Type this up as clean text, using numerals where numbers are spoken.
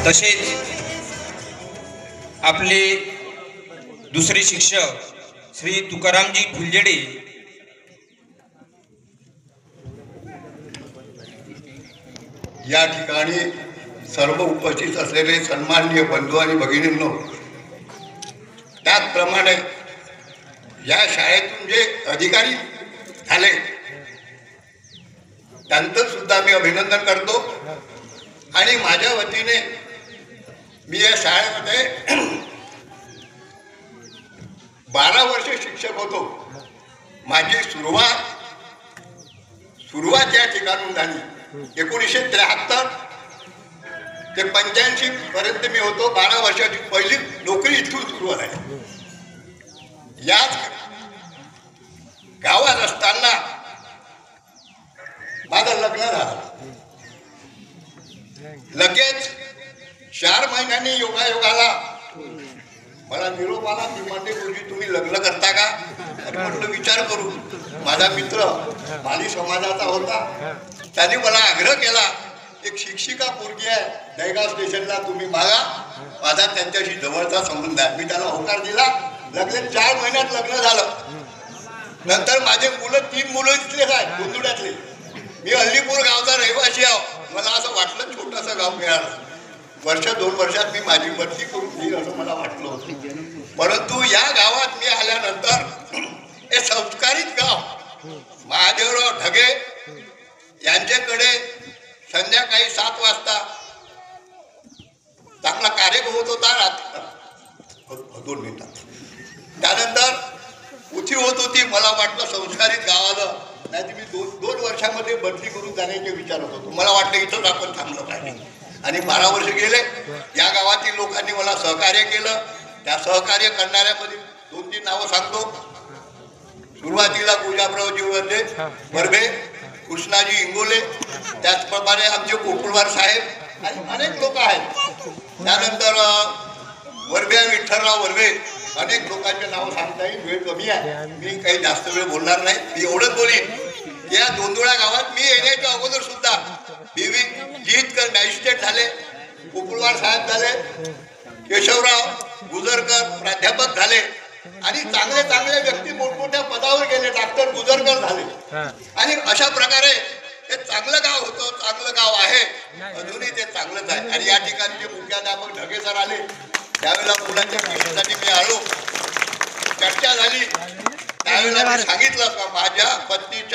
तसेच आपले दुसरे शिक्षक श्री तुकारामजी फुलझडे या ठिकाणी सर्व उपस्थित असलेले सन्माननीय बंधू आणि भगिनींनो, त्याचप्रमाणे या शाळेतून जे अधिकारी झाले त्यांचं सुद्धा मी अभिनंदन करतो। आणि माझ्या वतीने मी या शाळेमध्ये 12 वर्ष शिक्षक होतो। माझी सुरुवात या ठिकाणून झाली 1973 ते 85 पर्यंत मी होतो। 12 वर्षाची पहिली नोकरी इथून सुरू झाली। याच गावात असताना माझं लग्न झालं। लगेच 4 महिन्यांनी योगायोगाला मला निरोप आला की म्हणजे गुरुजी तुम्ही लग्न करता का? म्हटलं विचार करू। माझा मित्र माली समाजाचा होता, त्याने मला आग्रह केला, एक शिक्षिका पोरगी आहे दहेगाव स्टेशनला, तुम्ही बघा, माझा त्यांच्याशी जवळचा संबंध आहे। मी त्याला होकार दिला। लगेच 4 महिन्यात लग्न झालं। नंतर माझे मुलं 3 मुलं इथलेच आहेत, गोंदुड्यातले। मी अल्लीपूर गावचा रहिवासी आहे। मला असं वाटलं छोटंसं गाव मिळालं, 1-2 वर्षात मी माझी बदली करून घेईल असं मला वाटलं होतं। परंतु या गावात मी आल्यानंतर हे संस्कारित गाव महादेवराव ढगे यांच्याकडे संध्याकाळी 7 वाजता चांगला कार्यक्रम होत होता। 2 मिनिटात त्यानंतर उठी होत होती। मला वाटलं संस्कारित गावाला नाही तर मी 2 वर्षामध्ये बदली करून जाण्याचे विचारत होतो। मला वाटलं इथंच आपण थांबलं पाहिजे। आणि 12 वर्ष गेले। या गावातील लोकांनी मला सहकार्य केलं। त्या सहकार्य करणाऱ्यामध्ये 2-3 नावं सांगतो। सुरुवातीला गुलाबरावजी वर्बे, कृष्णाजी इंगोले, त्याचप्रमाणे आमचे कोकुळवार साहेब आणि अनेक लोक आहेत। त्यानंतर वर्बे विठ्ठलराव वर्बे, अनेक लोकांचे नाव सांगता येईल, वेळ कमी आहे, मी काही जास्त वेळ बोलणार नाही। मी एवढंच बोलीन, या दोंदुळा गावात मी येण्याच्या अगोदर सुद्धा बीवी जीतकर मॅजिस्ट्रेट झाले, कोकुळवार साहेब झाले, केशवराव गुजरकर प्राध्यापक झाले आणि चांगले चांगले व्यक्ती मोठमोठ्या पदावर गेले, डॉक्टर गुजरकर झाले। आणि अशा प्रकारे हे चांगलं गाव होतं, चांगलं गाव आहे, अजूनही ते चांगलंच आहे। आणि या ठिकाणी जे मुख्याध्यापक ढगे सर आले, त्यावेळेला मुलांच्या भेटीसाठी मी आलो, चर्चा झाली। त्यावेळेला मी सांगितलं का माझ्या पत्नीच्या